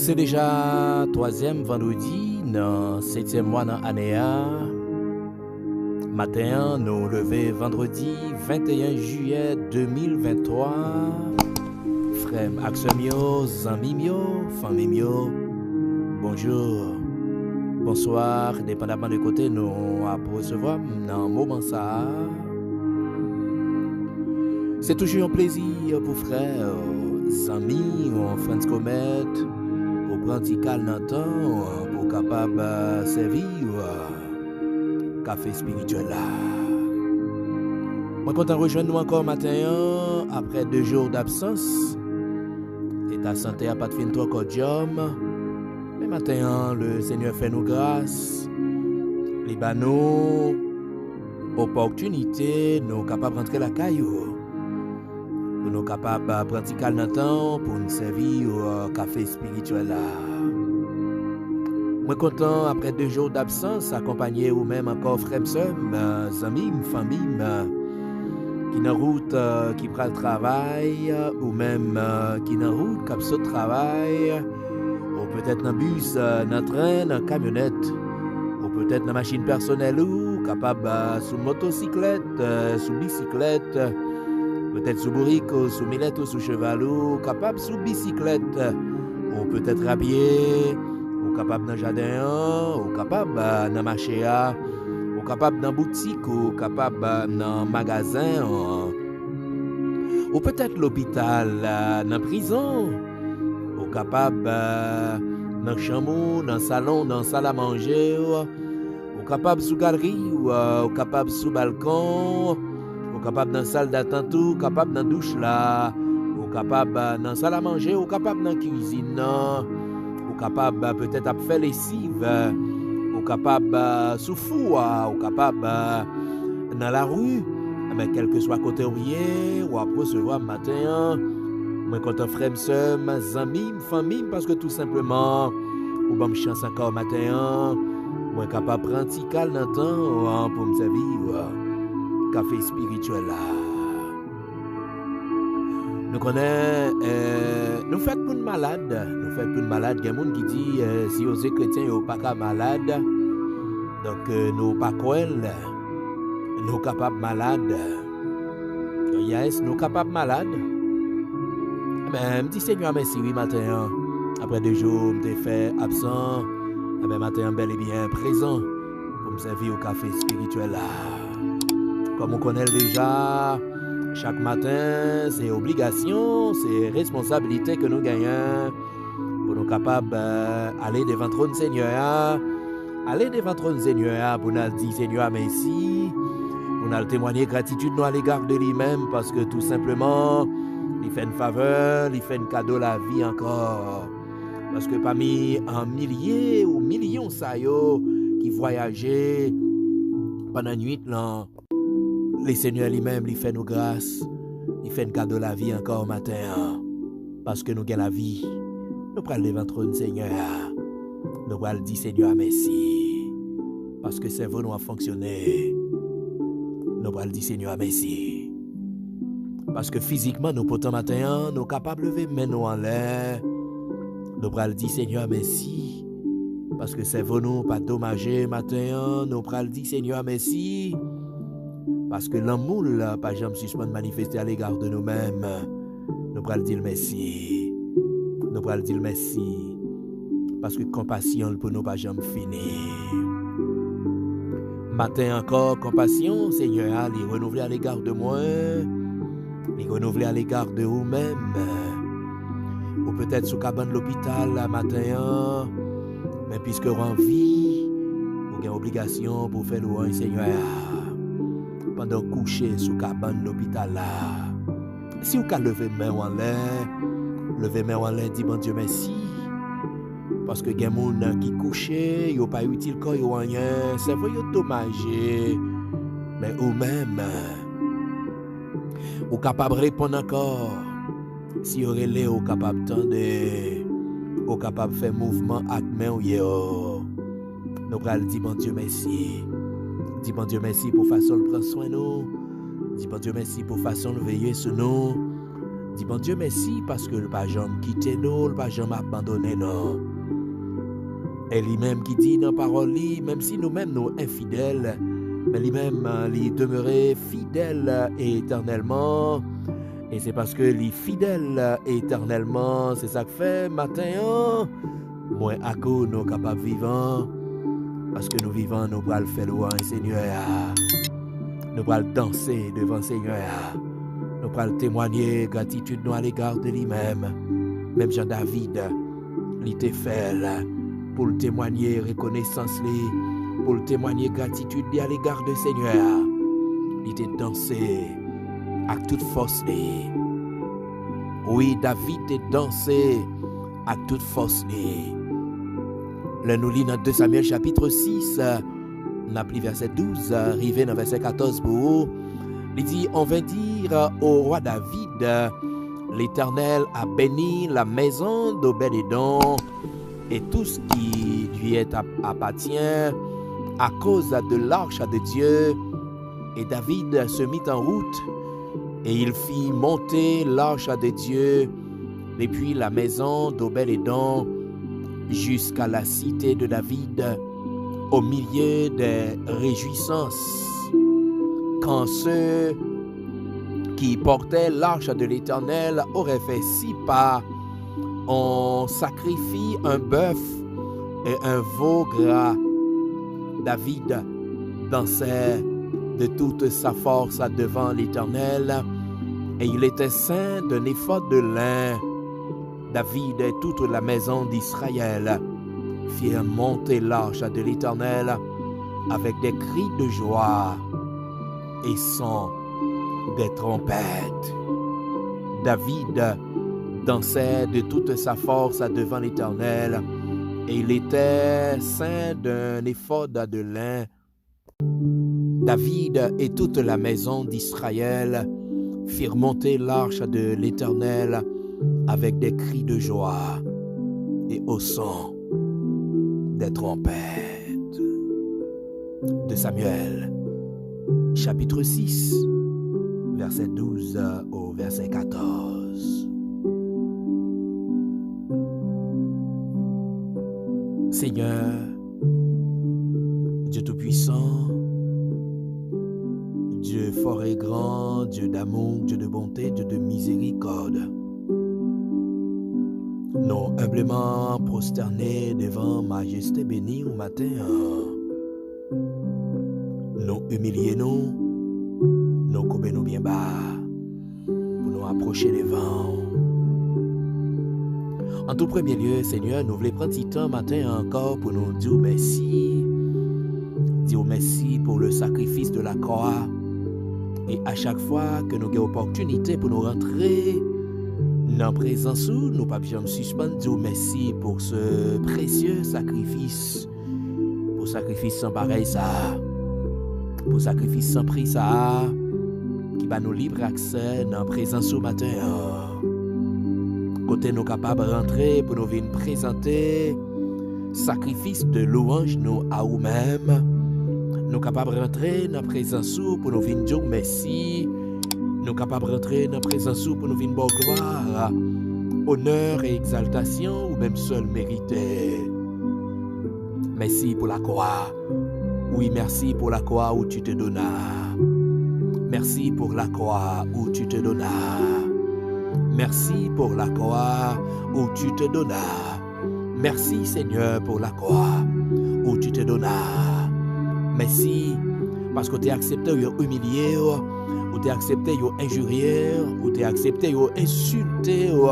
C'est déjà troisième vendredi dans 7e mois dans l'année. Matin, nous levé vendredi 21 juillet 2023. Frère Axemio, Zambimio, Famimio, bonjour, bonsoir, dépendamment de côté, nous allons recevoir dans un moment ça. C'est toujours un plaisir pour frère, amis, ou friends comet, pour prendre un calme dans le temps, pour capable servir café spirituel là. Moi content de rejoindre nous encore matin après 2 jours d'absence. Et ta santé a pas de fin trop cordium. Mais matin le Seigneur fait nous grâce. Les banos opportunité nous capables de rentrer la caillou. Pour nous capables de pratiquer le temps pour nous servir au café spirituel là. Moi content après 2 jours d'absence accompagné ou même encore frères amis, famille qui dans route qui prend le travail ou même qui dans route qui saute travail ou peut-être dans bus, dans train, dans camionnette ou peut-être dans machine personnelle ou capable sous motocyclette, sous bicyclette, peut-être sous bourrique, sous millette ou sous cheval ou capable sous bicyclette ou peut-être à pied. Ou capable dans le jardin, ou capable dans le marché, ou capable dans la boutique, ou capable dans le magasin, ou peut-être l'hôpital, dans la prison, ou capable dans le chambre, dans le salon, dans la salle à manger, ou capable sous galerie, ou capable sous balcon, ou capable dans la salle d'attente, ou capable dans la douche là, ou capable dans la salle à manger, ou capable dans la cuisine. Ou capable peut-être à faire lessive, ou capable sous four, ou capable dans la rue, mais quel que soit côté ouvrier, ou à recevoir matin, moi quand on frère, sœur, amis, famille, parce que tout simplement, ou bon chance encore matin, moi capable de prendre un petit calme dans le temps pour me servir café spirituel là. Nous connaissons, nous faisons pour une malade. Nous faisons pour une malade. Il y a des gens qui disent si vous êtes chrétien, vous n'êtes pas malade. Donc, nous ne pas quoi, nous sommes capables malades. Yes, nous sommes capables malades. Ben, je dis Seigneur, merci, oui, matin. Après 2 jours, je suis fait absent. Ben, matin, bel et bien présent pour me servir au café spirituel là. Comme on connaît déjà. Chaque matin, c'est obligation, c'est responsabilité que nous gagnons pour nous capables d'aller devant le trône Seigneur, aller devant le trône Seigneur pour nous dire Seigneur merci, pour nous témoigner gratitude nous à l'égard de lui-même parce que tout simplement, il fait une faveur, il fait un cadeau la vie encore. Parce que parmi un millier ou millions de qui voyageaient pendant la nuit là, le Seigneur lui-même, il fait nous grâce, il fait un cadeau de la vie encore matin. Parce que nous avons la vie, nous prenons devant le trône Seigneur. Nous allons dire Seigneur merci. Parce que c'est vous nous a fonctionné. Nous allons dire Seigneur merci. Parce que physiquement, nous potons matin, nous sommes capables de lever nous en l'air. Nous allons dire Seigneur merci. Parce que c'est vous nous pas dommagé matin, nous allons dire Seigneur merci. Parce que l'amour, pas jamais suspend manifester à l'égard de nous-mêmes. Nous allons dire merci. Nous allons dire merci. Parce que compassion pour nous pas jamais finir. Matin encore, compassion, Seigneur, les renouveler à l'égard de moi, les renouveler à l'égard de vous-même. Ou peut-être sous cabane de l'hôpital, matin, mais puisque vous avez envie, vous avez obligation pour faire louange, Seigneur. Pendant coucher sous cabane de l'hôpital là. Si vous avez levé main en l'air, dit bon Dieu merci. Parce que il y a des gens qui couchent, ils n'ont pas utile quand ils n'ont rien, c'est vrai, ils ont dommagé. Mais vous-même, vous êtes capable de répondre encore. Si vous êtes capable de vous êtes capable de faire mouvement avec main ou nous allons dire bon Dieu merci. Dis bon Dieu merci pour façon de prendre soin de nous. Dis bon Dieu merci pour façon de veiller sur nous. Dis bon Dieu merci parce que le pas jamais quitté nous, le pas jamais abandonné nous. Et lui-même qui dit dans la parole, même si nous-mêmes nous infidèles, mais lui-même il demeurait fidèle éternellement. Et c'est parce que les fidèles éternellement, c'est ça que fait matin, moi à cause nous capables vivants, parce que nous vivons, nous pourrons faire louange Seigneur, nous pourrons danser devant Seigneur, nous pourrons témoigner gratitude nous à l'égard de lui-même. Même Jean-David, il était fait pour le témoigner reconnaissance, pour le témoigner gratitude à l'égard de Seigneur. Il était dansé avec toute force. Oui, David était dansé avec toute force. Le nous lit dans 2 Samuel chapitre 6, on a pris verset 12, arrivé dans verset 14 pour vous. Il dit, on vint dire au roi David, l'Éternel a béni la maison d'Obed-Édom et tout ce qui lui appartient à cause de l'arche de Dieu. Et David se mit en route et il fit monter l'arche de Dieu depuis la maison d'Obed-Édom jusqu'à la cité de David au milieu des réjouissances. Quand ceux qui portaient l'arche de l'Éternel auraient fait 6 pas, on sacrifie un bœuf et un veau gras. David dansait de toute sa force devant l'Éternel et il était ceint d'un éphod de lin. David et toute la maison d'Israël firent monter l'arche de l'Éternel avec des cris de joie et son des trompettes. David dansait de toute sa force devant l'Éternel et il était ceint d'un éphod de lin. David et toute la maison d'Israël firent monter l'arche de l'Éternel avec des cris de joie et au son des trompettes. De Samuel, chapitre 6, verset 12 au verset 14. Seigneur, Dieu Tout-Puissant, Dieu fort et grand, Dieu d'amour, Dieu de bonté, Dieu de miséricorde, nous humblement prosternés devant majesté bénie au matin, nous humilions nous couper nous bien bas pour nous approcher devant. En tout premier lieu, Seigneur, nous voulons prendre ce temps matin encore pour nous dire merci. Dire merci pour le sacrifice de la croix. Et à chaque fois que nous avons l'opportunité pour nous rentrer dans la présence, nous ne pouvons pas suspendre, dire merci pour ce précieux sacrifice. Pour sacrifice sans pareil ça. Pour sacrifice sans prix ça. Qui va nous libre accès dans la présence au matin. Côté nous capables de rentrer pour nous venir présenter sacrifice de louange nous à nous-mêmes. Nous capables de rentrer dans la présence pour nous venir dire merci. Nous capables de rentrer dans la présence pour nous venir bon gloire, honneur et exaltation ou même seul mérité. Merci pour la croix. Oui, merci pour la croix où tu te donnas. Merci pour la croix où tu te donnas. Merci pour la croix où tu te donnas. Merci Seigneur pour la croix où tu te donnas. Merci parce que tu as accepté de humilier, ou tu as accepté de injurier, ou tu as accepté de insulter, ou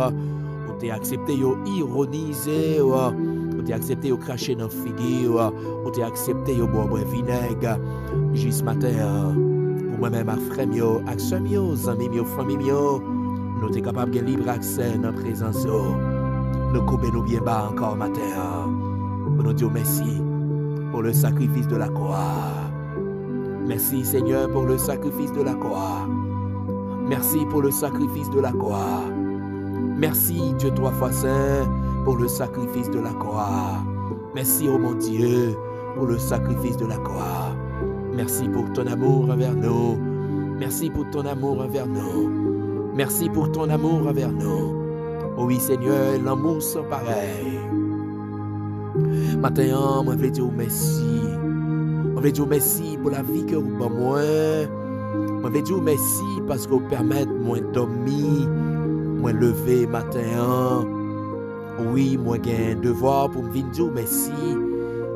tu as accepté de ironiser, ou tu as accepté de cracher dans le figuier, ou tu as accepté de boire vinaigre. Juste ce matin, pour moi-même, avec frères, avec soeurs, amis, famille, nous sommes capables de libre accès dans la présence. Nous coupons bien bas encore matin. Pour nous dire merci pour le sacrifice de la croix. Merci Seigneur pour le sacrifice de la croix. Merci pour le sacrifice de la croix. Merci Dieu trois fois saint pour le sacrifice de la croix. Merci oh mon Dieu pour le sacrifice de la croix. Merci pour ton amour envers nous. Merci pour ton amour envers nous. Merci pour ton amour envers nous. Oh oui, Seigneur, l'amour sans pareil. Maintenant, moi, je veux dire merci. Je veux dire merci pour la vie que vous avez moi. Je veux dire merci parce que vous permettez moi de dormir, moi lever matin. Oui, moi j'ai un devoir pour me dire merci.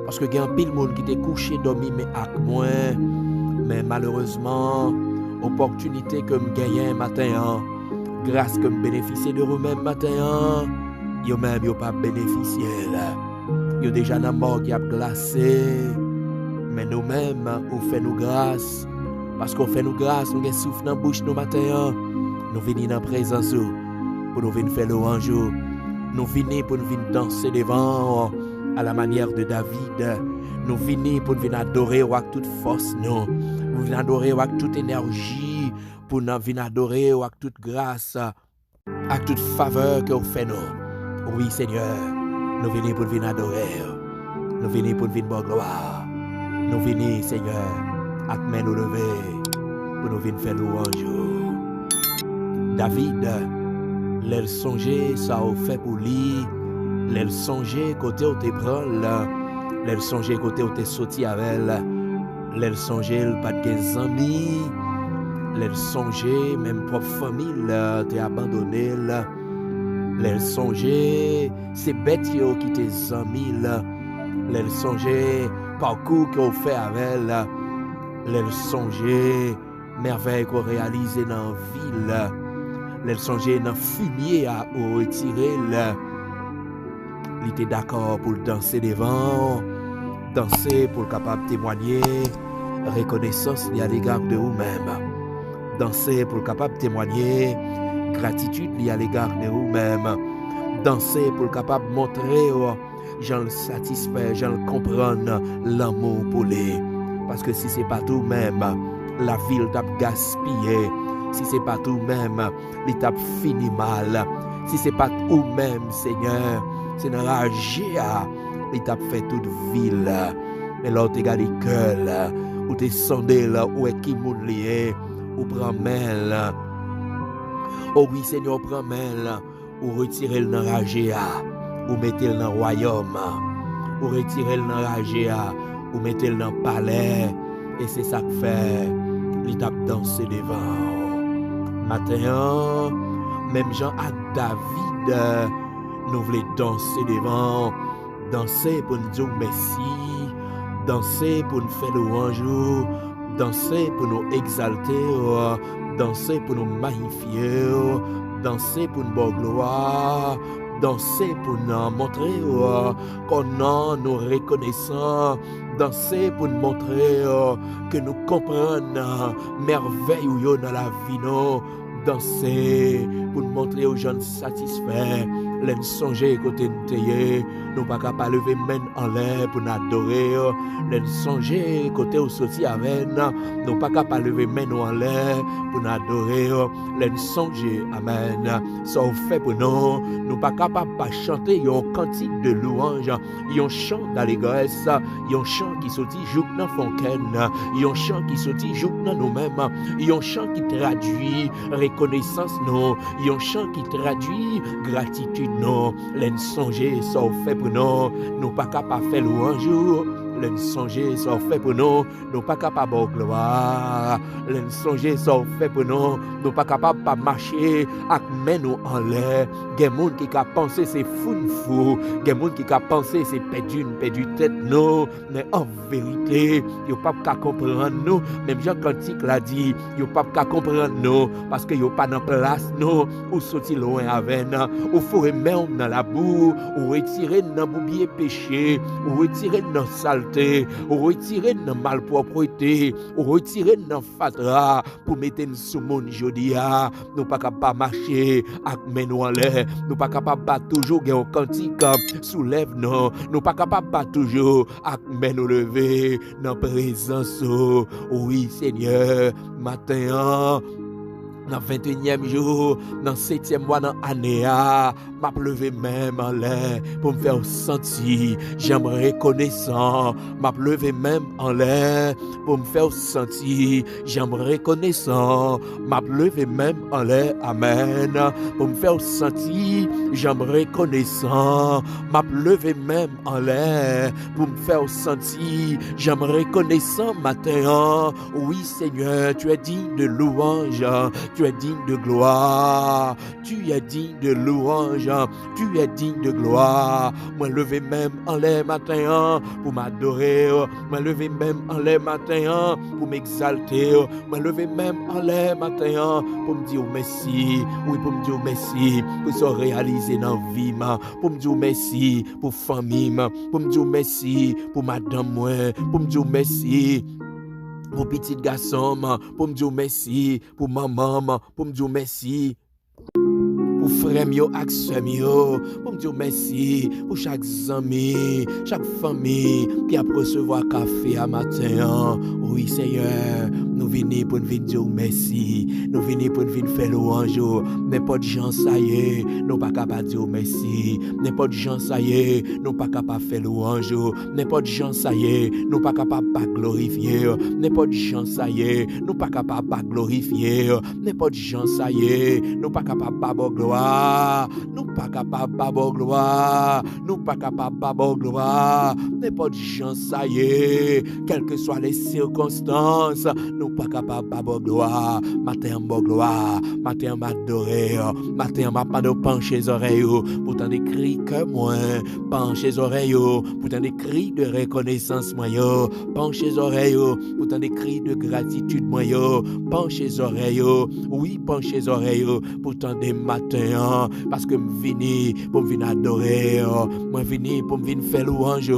Parce que il y a un pile monde qui était couché dormi mais avec moi. Mais malheureusement, opportunité que me gagne matin, grâce que me bénéficier de vous-même matin, yo même yo pas bénéficié là. Yo déjà dans mort qui a glacé. Mais nous-mêmes, on fait nous grâce. Parce qu'on fait nous grâce, nous avons souffle dans la bouche nous matin. Nous venons dans la présence pour nous venir faire louange. Nous venons pour nous venir danser devant à la manière de David. Nous venons pour nous venir adorer avec toute force. Nous venons adorer avec toute énergie. Pour nous venir adorer avec toute grâce. Avec toute faveur que vous faites nous. Oui Seigneur, nous venons pour nous venir adorer. Nous venons pour nous venir voir gloire. Nous venons, Seigneur, à te main nous lever pour nous venir faire louange. David, l'elle songeait, ça a fait pour lui. L'elle songeait côté où t'es prôle. L'elle songeait côté où t'es sorti avec elle. L'elle songeait, pas de amis. L'elle songeait, même propre famille, t'es abandonné. L'elle songeait, c'est bête qui t'es amis. L'elle songeait, parcours qu'on fait avec elle, l'elle songeait, merveille qu'on réalise dans la ville, l'elle songeait dans le fumier à retirer, elle était d'accord pour danser devant, danser pour capable témoigner, reconnaissance à l'égard de vous-même, danser pour capable témoigner, gratitude à l'égard de vous-même, danser pour capable montrer j'en le satisfait, j'en le comprendre l'amour pour lui. Parce que si c'est pas tout même, la ville t'a gaspillé. Si c'est pas tout même, il t'a fini mal. Si c'est pas tout même, Seigneur, c'est dans la GA, il t'a fait toute ville. Mais là, tu gardé cœur, ou t'es sondé là, où est qui moun lié, ou prend main. Oh oui, Seigneur, prend main, ou retire le dans la GA. Ou mettez-le dans le royaume, ou retirez-le dans la GA, ou mettez-le dans le palais, et c'est ça que fait, l'étape danser devant. Matin, même Jean à David, nous voulons danser devant, danser pour nous dire merci, danser pour nous faire louange, danser pour nous exalter, danser pour nous magnifier, danser pour nous bonne gloire. Danser pour nous montrer qu'on nous reconnaissons, danser pour nous montrer que nous comprenons merveille dans la vie, danser pour nous montrer aux gens satisfaits, les songer côté nous pas capable lever main en l'air pour nous adorer, les songer côté au sorti avec nous pas capable lever main en l'air pour nous adorer, les songer amen, ça fait pour nous pas capable pas chanter un cantique de louange, un chant d'allégresse, un chant qui sorti joue dans fontaine, un chant qui sorti joue dans nous-mêmes, un chant qui traduit reconnaissance non, un chant qui traduit gratitude non, les songer ça fait pour nous pas capable faire louange, les songer ça fait pour nous pas capable de gloire, les songer ça fait pour nous pas capable pas marcher avec main nous en l'air, gen monde qui a pensé c'est fou, gen monde qui a pensé c'est perdu tête non, mais en vérité yo pas qu'à comprendre nous, même Jean Cantique l'a dit, yo pas qu'à comprendre nous parce que yo pas dans place nous, ou sorti loin avec nous, ou faut remettre dans la boue, ou retirer dans boubier péché, ou retirer dans saleté, ou retirer dans malpropreté, ou retirer dans fatra pour mettre nous sous monde jodia, nous pas capable marcher avec main nous en l'air, nous pas capable pas toujours gagner un cantique soulève nous pas capable pas toujours avec main nous lever dans présence. Oui Seigneur, matin dans 21e jour, dans 7e mois dans l'année, m'a levé même en l'air pour me faire sentir, j'aime reconnaissant, m'a levé même en l'air pour me faire sentir, j'aime reconnaissant, m'a levé même en l'air, amen, pour me faire sentir, j'aime reconnaissant, m'a levé même en l'air pour me faire sentir, j'aime reconnaissant matin, oui Seigneur, tu es digne de louange, tu es digne de gloire, tu es digne de louange, tu es digne de gloire. Moi levé même en l'air matin pour m'adorer, moi levé même en l'air matin pour m'exalter, moi levé même en l'air matin pour me dire merci, oui pour me dire merci pour se réaliser dans la vie, pour me dire merci pour famille, pour me dire merci pour madame moi, pour me dire merci pour petit garçon, pour me dire merci, pour maman, pour me dire merci, pour frère mio ak sœur mio, pour me dire merci pour chaque ami, chaque famille qui a recevoir café à matin. Oui Seigneur, nous venons pour nous dire merci, nous venons pour nous faire louange. N'importe gens ça y est, nous pas capable dire merci. N'importe gens ça y est, nous pas capable faire louange. N'importe gens ça y est, nous pas capable pas glorifier. N'importe gens ça y est, nous pas capable pas glorifier. N'importe gens ça y est, nous pas capable pas gloire, nous pas capable pas gloire, nous pas capable pas gloire, n'importe gens ça y est, quelles que soient les circonstances, nous pas capable pas gloire, matin gloire, matin m'adorer, matin m'a pas de pencher les oreilles, pourtant des cris que moi, penche les oreilles, pourtant des cris de reconnaissance moi yo, penche les oreilles, pourtant des cris de gratitude moi yo, penche les oreilles, oui penche les oreilles, pourtant des matin, parce que je vini pour me adorer, moi vini pour me faire louange,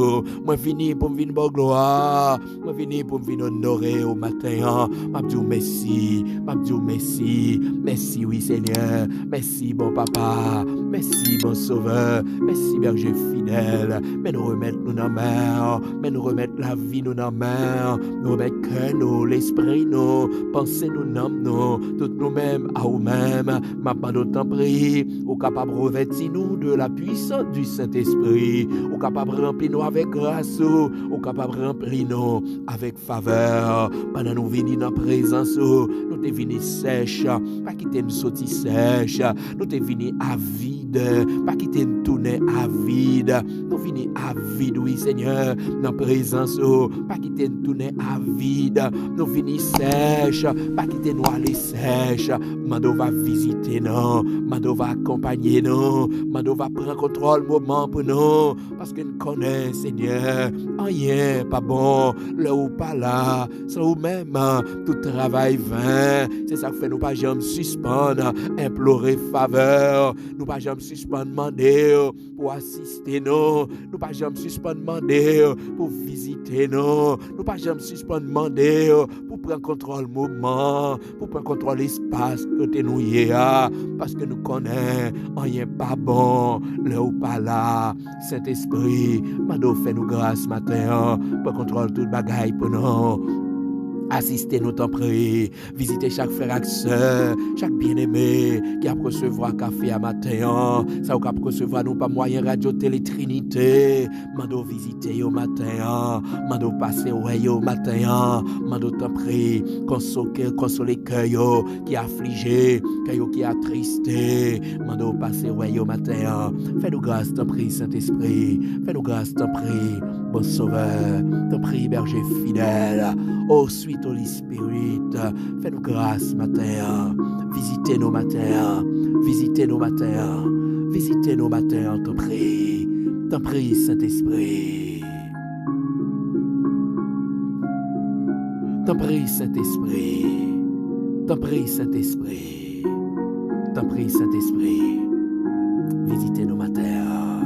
moi vini pour me faire gloire, moi vini pour me honorer au matin, m'a dit merci, m'a dit merci, merci oui Seigneur, merci bon papa, merci bon sauveur, merci berger fidèle, mais nous remettre nous dans la main, mais nous remettre la vie nous dans la main, nous remettre que nous, l'esprit nous, penser nous dans nous, tout nous-mêmes à nous-mêmes, m'a pas d'autant prie, ou capable de revêtir nous de la puissance du Saint-Esprit, ou capable de remplir nous avec grâce, ou capable de remplir nous avec faveur, pendant nous venir dans la présence, nous te venir sèche, pas quitter nous sortir sèche, nous te venir à vide, pas quitter nous tourner à vide, nous venir à vide, oui Seigneur, dans la présence, pas quitter nous tourner à vide, nous venir sèche, pas quitter nous aller sèche, Mando va visiter nous, Mando va accompagner nous, Mando va prendre contrôle moment pour nous, parce que nous connaissons, Seigneur, rien pas bon, là ou pas là, sans ou même, tout travail vain, c'est ça que fait nous pas jamais suspendre, implorer faveur, nous pas jamais suspendre demander pour assister nous, nous pas jamais suspendre demander pour visiter nous, nous pas jamais suspendre demander pour prendre contrôle moment, pour prendre contrôle l'espace côté nous parce que nous connaissons rien pas bon, là ou pas là, Saint-Esprit, Mando fait nous grâce matin, pour contrôle toute bagaille pour nous. Assistez-nous, t'en prie. Visitez chaque frère et sœur, chaque bien-aimé qui a recevoir café à matin. Ça ou qui a recevoir nous pas moyen radio télé Trinité. Mando visiter au matin. Mando passer au matin. Mando t'en prie. Consoler cœur qui est affligé, cœur qui est attristé. Mando passer au matin. Fais-nous grâce, t'en prie, Saint-Esprit. Fais-nous grâce, t'en prie. Bon sauveur, t'en prie, berger fidèle. Oh, sweet Holy Spirit, fais-nous grâce matin, visitez nos matins, visitez nos matins, visitez nos matins, t'en prie, Saint-Esprit. T'en prie, Saint-Esprit, t'en prie, Saint-Esprit, t'en prie, Saint-Esprit, visitez nos matins,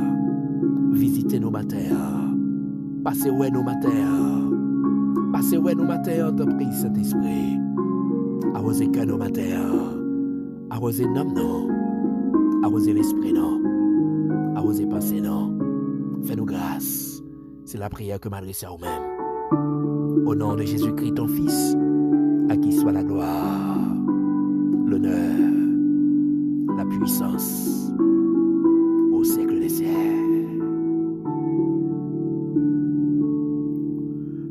visitez nos matins, passez où est nos matins. Passez où nous matin, t'en prie, Saint-Esprit. Arrosez que nos matins. Arrosez nom, non. Arrosez l'esprit, non. Arrosez pensée, non. Fais-nous grâce. C'est la prière que m'adresse à vous-même. Au nom de Jésus-Christ, ton Fils, à qui soit la gloire, l'honneur puissance au siècle des siècles.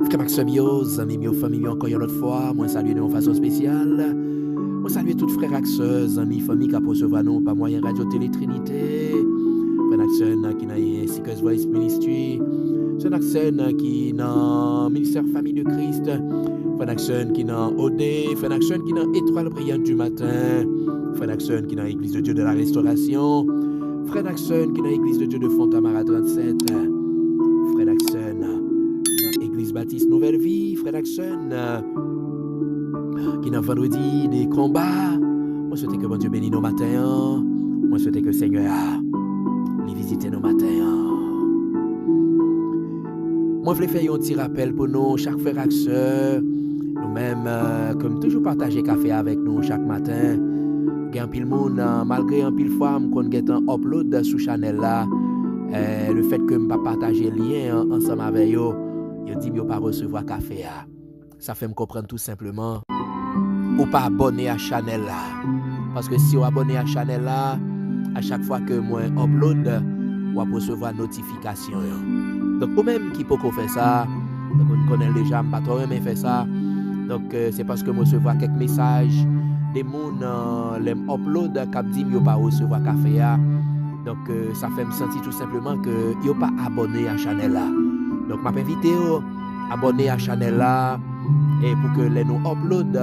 Frère Maxime, amis, famille, encore une autre fois, moi salue de façon spéciale. Moi salue toutes frères et amis, famille qui recevoir nous par moyen radio Télé Trinité. Frère Maxime qui n'a Seekers Voice Ministry. Frère Maxime qui n'a Ministère Famille de Christ. Frère Maxime qui n'a OD. Frère Maxime qui n'a Étoile Brillante du Matin. Frère Maxime qui n'a Église de Dieu de la Restauration. Frère Maxime qui n'a Église de Dieu de Fontamara 37. Frère Maxime Église Baptiste Nouvelle Vie, Frère Axon, qui n'a vendredi des combats. Moi, souhaite que bon Dieu bénisse nos matins. Moi, souhaite que le Seigneur les visite nos matins. Moi, je voulais faire un petit rappel pour nous, chaque frère Axon, nous-mêmes, comme toujours, partager café avec nous chaque matin. Il y a un pile monde, malgré un pile fois, qu'on get un upload sur Chanel là. Le fait que je ne pas partager le lien ensemble avec eux. Il dit que je ne pas recevoir café. Ça fait me comprendre tout simplement. Ou pas abonné à Chanel là. Parce que si vous abonnez à Chanel là, à chaque fois que moi upload, vous recevoir notification. Donc, vous-même qui peut faire ça, donc on connaît déjà, je ne pas trop aimer faire ça. Donc, c'est parce que je recevoir quelques messages, des gens les upload, qui disent que je ne pas recevoir café. Donc, ça fait me sentir tout simplement que je ne pas abonné à Chanel là. Donc, je m'invite à abonner à la chaîne là et pour que les nous upload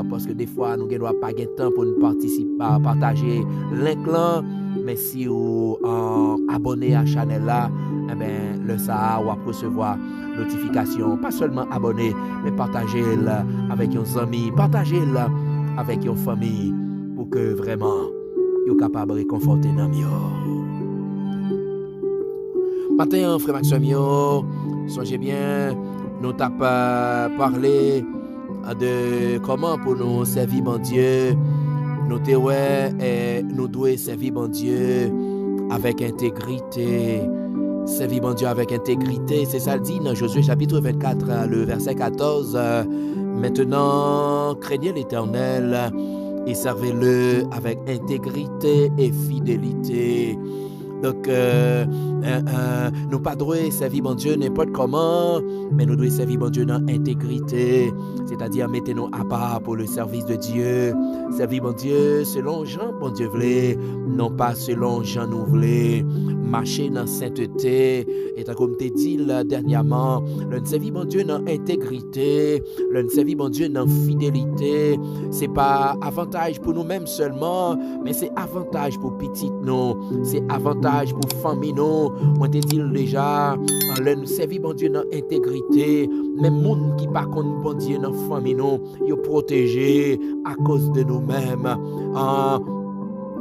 parce que des fois, nous n'avons pas de temps pour nous participer, partager link là. Mais si vous abonnez à la chaîne là, eh ben, le ça va recevoir notification. Pas seulement abonner, mais partager avec vos amis, partager avec vos familles pour que vraiment, vous soyez capable de réconforter nos amis. Matin, frère Maxime, songez bien, nous t'avons parlé de comment pour nous servir mon Dieu. Nous devons servir mon Dieu avec intégrité. Servir mon Dieu avec intégrité, c'est ça le dit dans Josué chapitre 24, le verset 14. Maintenant, craignez l'Éternel et servez-le avec intégrité et fidélité. Donc, nous pas devons servir mon Dieu n'importe comment, mais nous devons servir mon Dieu dans intégrité, c'est-à-dire mettez-nous à part pour le service de Dieu. Servir mon Dieu selon Jean, bon Dieu voulait, non pas selon Jean nous voulait. Marcher dans sainteté, et comme tu dit dernièrement, le servir mon Dieu dans intégrité, le servir mon Dieu dans fidélité, c'est pas avantage pour nous-mêmes seulement, mais c'est avantage pour petit nous, c'est avantage pour famille nous. On te dit déjà, le servir mon Dieu dans intégrité, même monde qui pas contre bon Dieu dans famille nous, ils protégé à cause de nous-mêmes.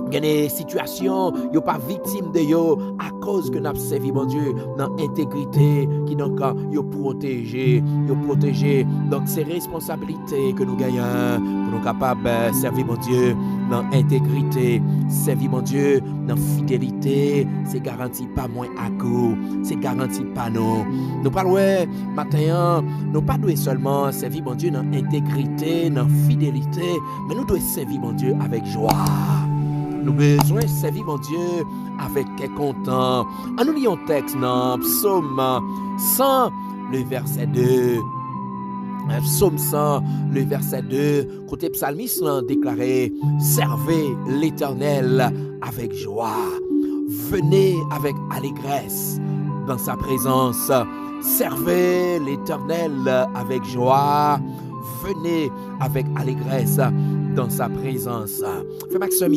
Il y a des situations, ils ne sont pas victimes de eux à cause que nous avons servi mon Dieu dans l'intégrité, qui donc ils protégé. Donc c'est responsabilité que nous gagnons pour nous capables de servir mon Dieu dans l'intégrité, servir mon Dieu dans fidélité, c'est garanti pas moins à coup, c'est garanti pas nous. Nous parlons matin, nous pas devons seulement servir mon Dieu dans l'intégrité, dans fidélité, mais nous devons servir mon Dieu avec joie. Nous besoin de servir mon Dieu avec content. Nous lisons un texte dans Psaume 100, le verset 2. Psaume 100, le verset 2. Côté psalmiste déclaré, servez l'Éternel avec joie. Venez avec allégresse dans sa présence. Servez l'Éternel avec joie. Venez avec allégresse dans sa présence. Frère Maxime,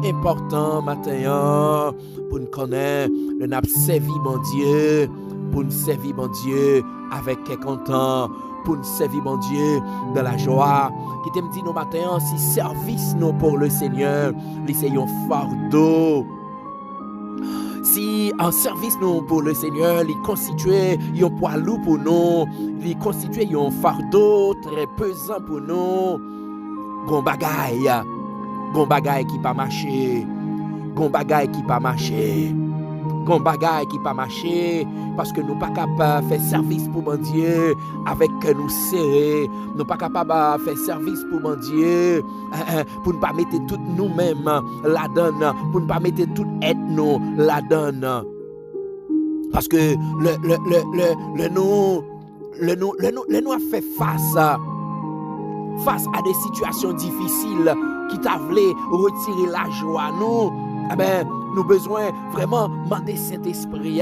l'important matin pour nous connaître, nous avons servi mon Dieu, pour nous servir mon Dieu avec content, pour nous servir mon Dieu dans la joie. Qui t'aime dit nos matins, si service nous pour le Seigneur, l'essayons fardeau. Si en service nous pour le Seigneur, il constitue un poids lourd pour nous, il constitue un fardeau très pesant pour nous. Gon bagay qui pas marché, Qu'on bagaille qui pas marché parce que nous pas capable faire service pour mon Dieu avec nous serrés, nous pas capable faire service pour mon Dieu pour ne pas mettre tout nous-mêmes la donne, pour ne pas mettre tout être nous la donne. Parce que le nous a fait face à des situations difficiles qui t'a voulu retirer la joie nous. Eh ben, nous besoin vraiment demander Saint-Esprit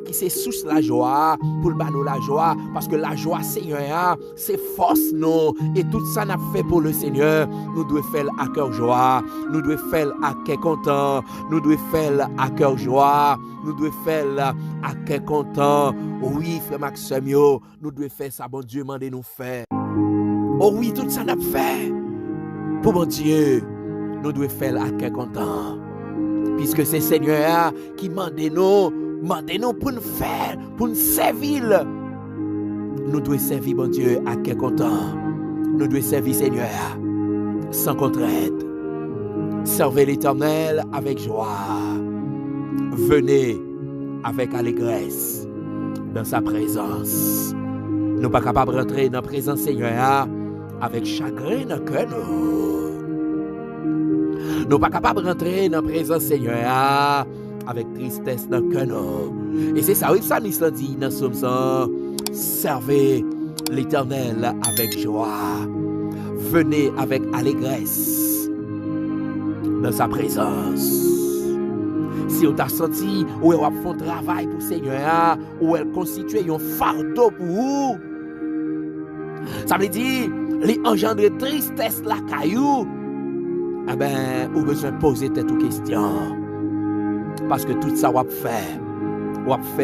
qui c'est sous la joie pour le nous la joie parce que la joie Seigneur c'est force nous et tout ça n'a fait pour le Seigneur nous devons faire à cœur joie, nous devons faire à cœur content, nous devons faire à cœur joie, nous devons faire à cœur content. Oui frère Maxime nous devons faire ça bon Dieu mande nous faire. Oh oui tout ça n'a fait pour mon Dieu nous devons faire à cœur content. Puisque c'est Seigneur qui mande nous pour nous faire, pour nous servir. Nous devons servir bon Dieu à cœur content. Nous devons servir Seigneur sans contrainte. Servez l'Éternel avec joie. Venez avec allégresse dans sa présence. Nous ne sommes pas capables de rentrer dans la présence Seigneur avec chagrin dans le cœur. Nous ne sommes pas capables de rentrer dans la présence Seigneur avec tristesse dans le cœur. Et c'est ça, oui, ça nous dit dans Psaume 100. Servez l'Éternel avec joie. Venez avec allégresse dans sa présence. Si on t'a senti ou elle fait un travail pour le Seigneur, ou elle constitue un fardeau pour vous, ça veut dire, les engendrer tristesse la caillou. Eh ben, vous besoin de poser tête question. Parce que tout ça, vous fait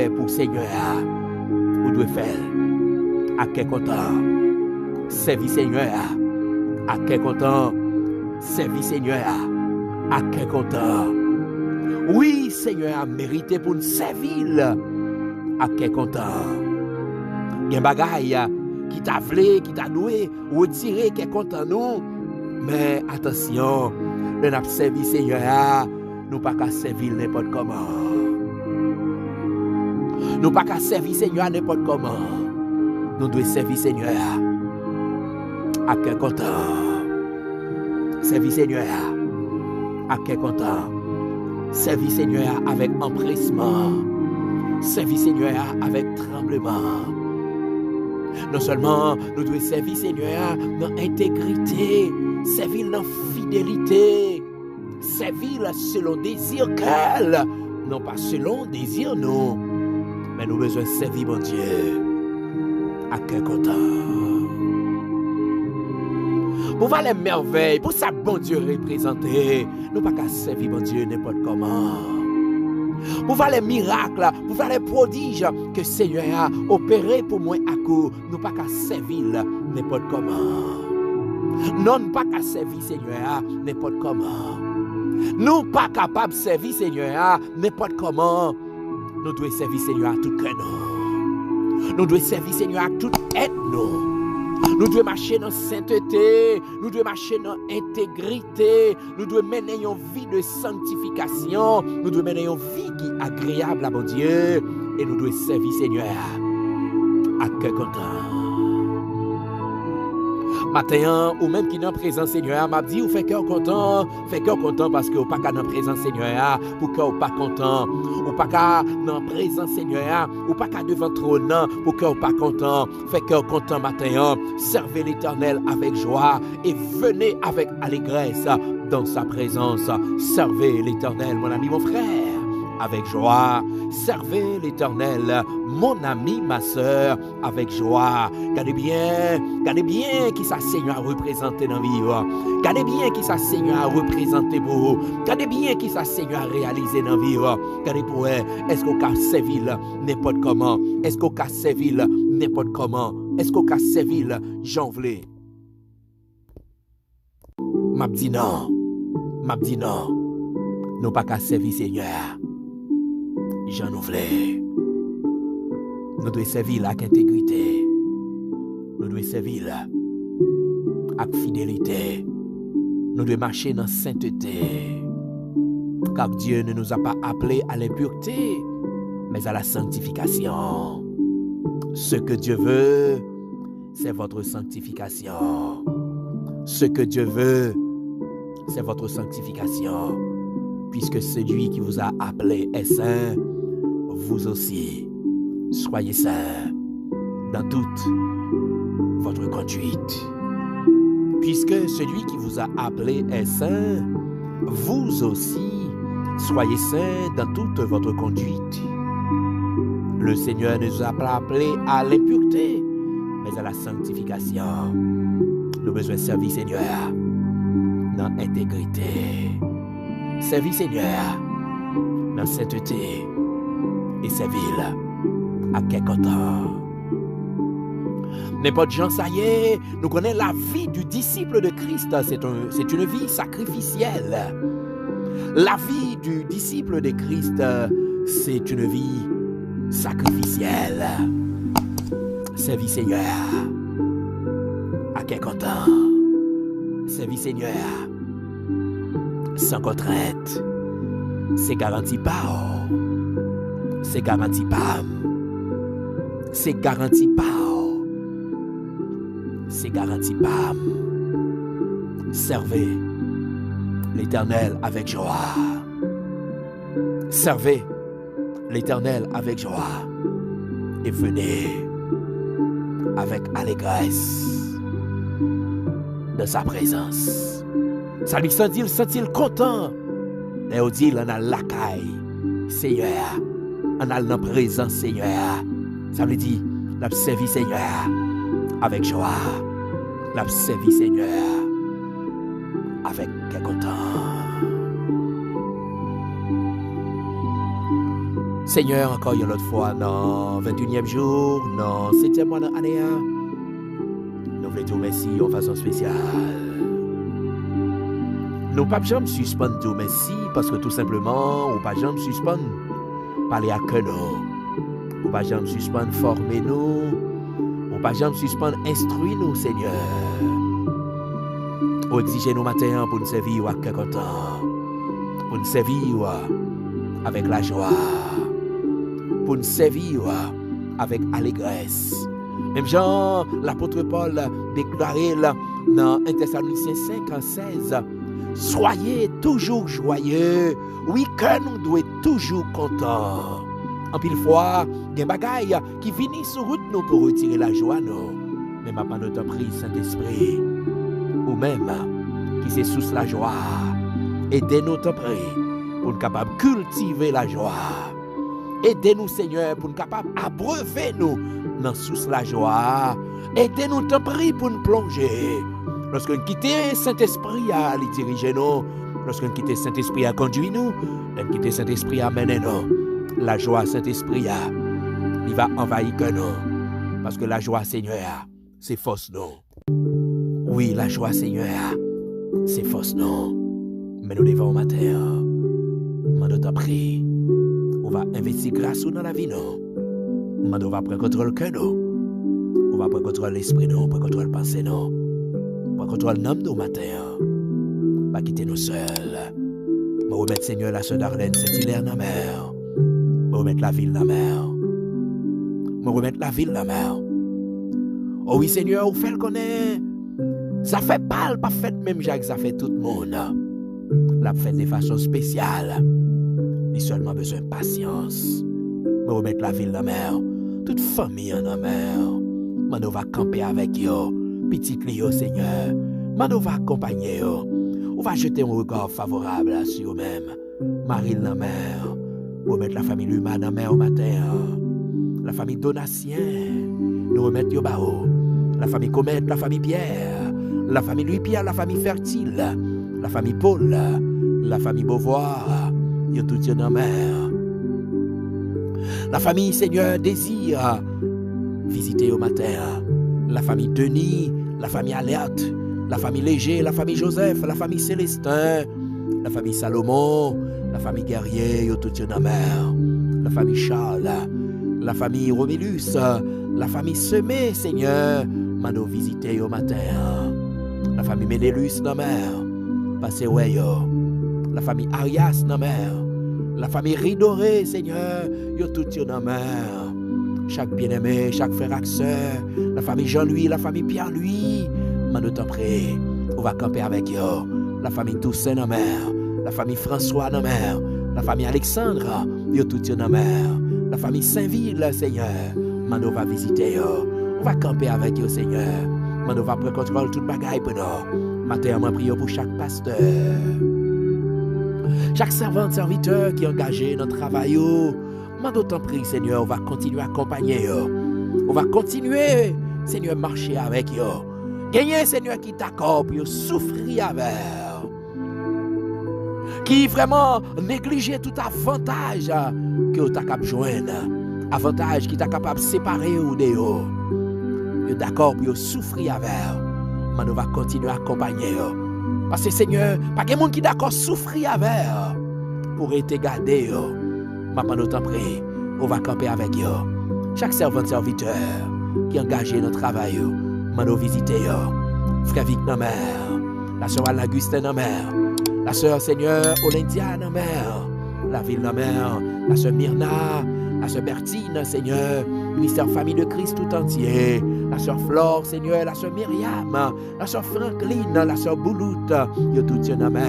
pour le Seigneur. Vous devez faire à quel content. Servir Seigneur. À quel content. Servir Seigneur. À quel content. Oui, Seigneur a mérité pour nous servir. À quel content. Il y a un bagage qui t'a voulu, qui t'a doué, retirer quel content nous. Mais attention, nous n'avons servi Seigneur, nous pas qu'à servir n'importe comment. Nous pas qu'à servir Seigneur n'importe comment. Nous devons servir Seigneur à quel content. Servir Seigneur à quel content. Servir Seigneur avec empressement. Servir Seigneur avec tremblement. Non seulement nous devons servir Seigneur dans intégrité, servir dans fidélité, servir selon désir qu'elle, non pas selon désir nous, mais nous besoin servir mon Dieu à cœur content. Pour voir les merveilles, pour ça bon Dieu représenté, nous pas qu'à servir mon Dieu n'importe comment. Pour voir les miracles, pour voir les prodiges que Seigneur a opéré pour moi à coup, nous pas qu'à servir n'importe comment. Non, pas qu'à servir Seigneur n'importe comment. Nous pas capables de servir Seigneur n'importe comment. Nous devons servir Seigneur à tout cœur. Nous devons servir Seigneur à toute aide. Nous devons marcher dans sainteté, nous devons marcher dans intégrité, nous devons mener une vie de sanctification, nous devons mener une vie qui est agréable à mon Dieu et nous devons servir Seigneur à cœur content. Matin, ou même qui est dans la présence Seigneur, m'a dit, ou fait cœur content parce que ou pas qu'à dans la présence Seigneur, pour que ou pas content, ou pas qu'à dans la présence Seigneur, ou pas qu'à devant trône, pour que ou pas content, fait cœur content matin, servez l'Éternel avec joie et venez avec allégresse dans sa présence. Servez l'Éternel, mon ami, mon frère, avec joie. Servez l'Éternel, mon ami, ma soeur, avec joie. Gardez bien qui ça Seigneur a représenté dans la vie. Gardez bien qui ça Seigneur a représenté pour vous. Gardez bien qui ça Seigneur a réalisé dans la vie. Gardez pour elle, est-ce qu'on a servi n'importe comment? Est-ce qu'on a servi n'importe comment? Est-ce qu'on a servi j'en voulais? M'a dit non. Nous pas qu'à servir Seigneur. J'en voulais. Nous devons servir avec intégrité. Nous devons servir avec fidélité. Nous devons marcher dans sainteté. Car Dieu ne nous a pas appelés à l'impureté, mais à la sanctification. Ce que Dieu veut, c'est votre sanctification. Ce que Dieu veut, c'est votre sanctification. Puisque celui qui vous a appelé est saint, vous aussi, soyez saints dans toute votre conduite. Puisque celui qui vous a appelé est saint, vous aussi, soyez saints dans toute votre conduite. Le Seigneur ne nous a pas appelés à l'impureté, mais à la sanctification. Nous besoin de servir Seigneur dans l'intégrité. Servir Seigneur dans sainteté et servir à quelque temps. N'importe gens, ça y est, nous connaissons la vie du disciple de Christ. C'est une vie sacrificielle. La vie du disciple de Christ, c'est une vie sacrificielle. Servir Seigneur à quelque temps. Servir Seigneur sans contrainte. C'est garanti pas. C'est garanti pas. C'est garanti pas. C'est garanti pas. Servez l'Éternel avec joie. Servez l'Éternel avec joie. Et venez avec allégresse de sa présence. Ça lui sent-il content. Et on dit, on a la caille, Seigneur. On a la présence, Seigneur. Ça veut dire, la servi Seigneur avec joie. La servi Seigneur avec quelque temps. Seigneur, encore une autre fois, dans 21e jour, dans 7e mois de l'année, nous voulons dire merci en façon spéciale. Nous ne pouvons jamais suspendre dire merci parce que tout simplement, nous ne pouvons pas jamais suspendre parler à que nous. Nous ne pouvons pas jamais suspendre former nous. Nous ne pouvons pas jamais suspendre instruire nous, Seigneur. Nous exiger nos matins pour nous servir à quelque temps. Pour nous servir avec la joie. Pour nous servir avec allégresse. Même Jean, l'apôtre Paul déclaré dans 1 Thessaloniciens 5:16, soyez toujours joyeux, oui que nous devons toujours contents. En pile fois, il y a des bagailles qui viennent sur route nous pour retirer la joie nous. Mais maintenant nous t'en prie, Saint-Esprit, ou même qui c'est sous la joie, aidez-nous t'en prie pour nous capables de cultiver la joie. Aidez-nous, Seigneur, pour nous capables d'abreuver nous dans sous la joie. Aidez-nous, t'en prie, pour nous plonger. Lorsque nous quittons Saint-Esprit à les diriger nous, lorsque nous quittons Saint-Esprit à conduire nous, nous quittons Saint-Esprit à mener nous. La joie, Saint-Esprit, il va envahir que nous. Parce que la joie, Seigneur, c'est force nous. Oui, la joie, Seigneur, c'est force nous. Mais nous devons matin, nous t'en prie. On va investir grâce dans la vie, non? On va prendre contrôle que nous. On va prendre contrôle l'esprit, non? On va prendre contrôle pensée, non? On va prendre contrôle l'âme, nous, matin. Pas quitter nous seuls. On va remettre, Seigneur, la sœur d'Arlène, Saint-Hilaire dans la mer. On va remettre la ville dans la mer. On va remettre la ville dans la mer. Oh oui, Seigneur, on fait le connaître. Ça fait pas fait même Jacques, ça fait tout le monde. La fait de façon spéciale. Il seulement besoin de patience. Me remettre la ville dans la mer. Toute famille en la mer. Mano va camper avec yo. Petit Clio, Seigneur. Mano va accompagner yo. On va jeter un regard favorable sur eux-mêmes. Marie dans la mer. Remettre la famille Luma dans la mer au matin. La famille Donatien. Nous remettre yo bao. La famille Comète, la famille Pierre. La famille Louis-Pierre, la famille Fertile. La famille Paul. La famille Beauvoir. Yo tout dans la mer. La famille Seigneur désire visiter au matin. La famille Denis, la famille Alerte, la famille Léger, la famille Joseph, la famille Célestin, la famille Salomon, la famille Guerrier, yo tout dans la mer. La famille Charles, la famille Romélus, la famille Semé, Seigneur, mano visiter au matin. La famille Ménélus dans la mer. Passez ouais yo. La famille Arias, non mère. La famille Ridoré, Seigneur, yo tout yo dans mer. Chaque bien-aimé, chaque frère et sœur, la famille Jean-Louis, la famille Pierre-Louis, m'a t'en prie, on va camper avec yo. La famille Toussaint, non mère. La famille François, non mère. La famille Alexandre, yo tout yo dans mer. La famille Saint-Ville, Seigneur, m'a va visiter yo. On va camper avec yo, Seigneur. M'a va prendre contrôle toute bagaille pour nous. Matin, m'a prié pour chaque pasteur. Chaque servante, serviteur qui est engagé dans le travail, m'a d'autant prie, Seigneur, on va continuer à accompagner. On va continuer, Seigneur, marcher avec eux. Gagner, Seigneur, qui t'accorde pour souffrir avec. Qui vraiment négliger tout avantage que tu as capable de joindre. Avantage qui t'a capable de séparer ou de eux. D'accord pour souffrir avec. Mais nous va continuer à accompagner. Parce que Seigneur, pas que monde qui d'accord souffrir avec pour être gardé. Mais pendant temps près, on va camper avec eux. Chaque servant serviteur qui est engagé dans le travail, nous visiter. Frère Vic dans mer, la sœur Augustin dans mer, la sœur Seigneur Olindia dans mer, la ville dans mer, la sœur Myrna, la sœur Bertine, Seigneur, ministère Famille de Christ tout entier, la sœur Flore, Seigneur, la sœur Myriam, la sœur Franklin, la sœur Boulout, yo tout yon dans mer.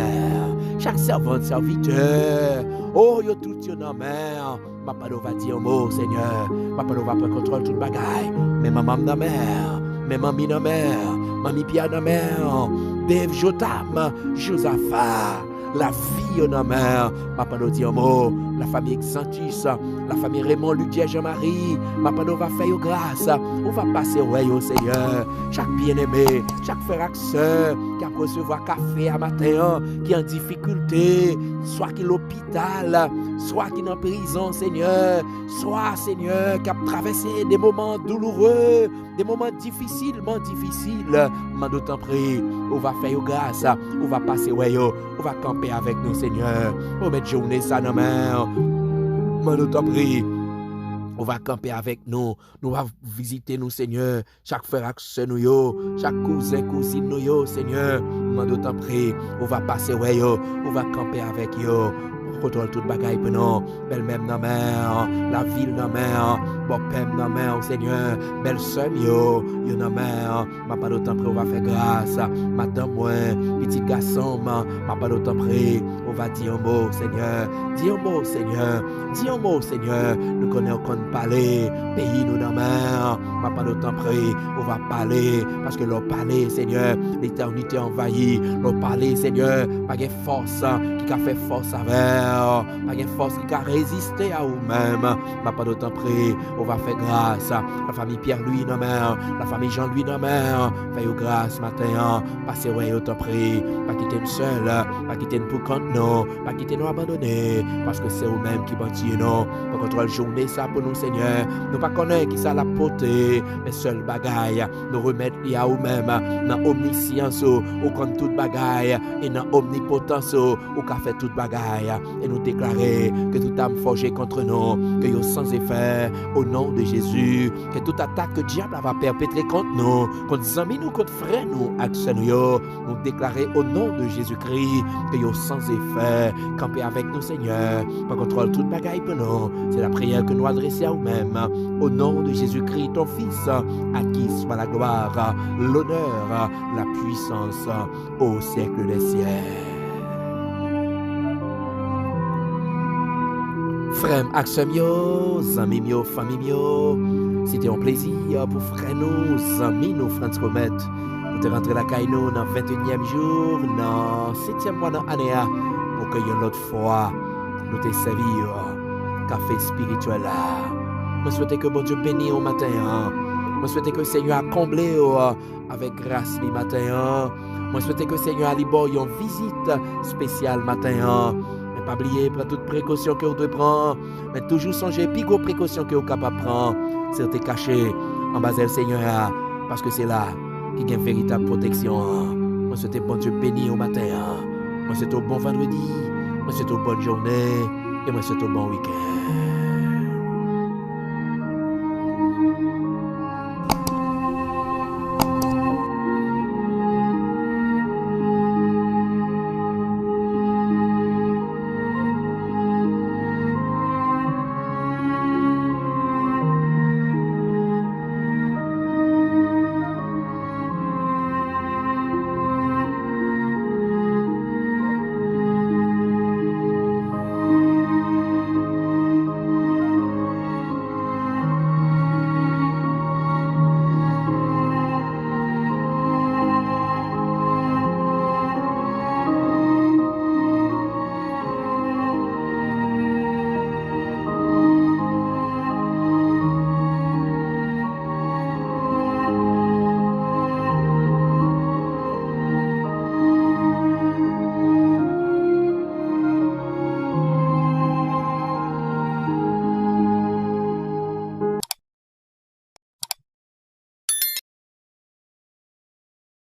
Chaque servante, serviteur, oh yo tout yon dans mer. Papa nous va dire un mot, Seigneur. Papa nous va prendre contrôle toute bagaille. Mais maman dans mer, mais mamie dans mer, mamie Pierre dans mer, Dave Jotam, Josaphat. La vie dans mer, papa nous dit un mot, la famille Xantis, la famille Raymond, Ludier, Jean-Marie, papa nous va faire grâce, on va passer au Seigneur, chaque bien-aimé, chaque frère et sœur qui a recevoir café à matin, qui est en difficulté, soit qui est l'hôpital, soit qui est en prison, Seigneur, soit, Seigneur, qui a traversé des moments douloureux, des moments difficilement difficiles, mais d'autant prie, on va faire grâce, on va passer on va camper avec nous, Seigneur. On met journée ça dans main. Mais nous t'en prie. On va camper avec nous. Nous va visiter nous, Seigneur. Chaque frère et sœur nous, chaque cousin, cousine nous, Seigneur. Mais nous t'en prie. On va passer on va camper avec eux. Contrôle toute bagaille pour nous. Belle même dans mer, la ville dans mer, bon pème dans mer, Seigneur. Belle sœur yo dans mer. Ma pas d'autant près, on va faire grâce. Madame moi, petit garçon, ma pas d'autant près, on va dire un mot, Seigneur. Dis un mot, Seigneur. Dis un mot, Seigneur. Nous connaissons qu'on parler. Pays nous dans mer. Ma pas d'autant près, on va parler. Parce que l'on parler, Seigneur, l'éternité envahie. L'on parler, Seigneur, pas de force qui a fait force avec. Pas de force qui a résisté à vous-même. Ma pas d'autant près, on va faire grâce. La famille Pierre-Louis dans mer, la famille Jean-Louis dans mer, faites grâce matin. Passez autant près, pas quitter nous seul, pas quitter nous pour compte non, pas quitter nous abandonner, parce que c'est vous-même qui bâtit non. Pour contrôle journée ça pour nous, Seigneur. Nous pas connaître qui ça la portée, mais seul bagaille, nous remettre à vous-même dans omniscience, au compte toute bagaille, et dans omnipotence, au qu'a fait toute bagaille. Et nous déclarer que toute âme forgée contre nous, que nous sans effet, au nom de Jésus, que toute attaque que le diable va perpétrer contre nous, contre les amis nous, contre frères nous, accès nous déclarer au nom de Jésus-Christ, que nous sans effet, camper avec nous, Seigneur, pour contrôle toute bagaille pour nous. C'est la prière que nous adressons à nous-mêmes, au nom de Jésus-Christ, ton Fils, à qui soit la gloire, l'honneur, la puissance, au siècle des siècles. Frère, action yo, amis yo, famille yo, c'était un plaisir pour frère nous, amis nous, France Comète, pour te rentrer la caille nous dans 21e jour, dans 7e mois dans l'année, pour que une autre fois, nous te servir café spirituel là. Je souhaite que bon Dieu bénisse au matin. Je souhaite que le Seigneur a comblé avec grâce le matin. Je souhaite que le Seigneur a libre une visite spéciale matin. Mais pas oublier, prendre toutes précautions que vous devez prendre. Mais toujours songer, plus gros précautions que vous êtes capable de prendre. C'est de cacher en bas du Seigneur. Parce que c'est là qu'il y a une véritable protection. Je souhaite bon Dieu béni au matin. Je souhaite un bon vendredi. Je souhaite une bonne journée. Et je souhaite un bon week-end.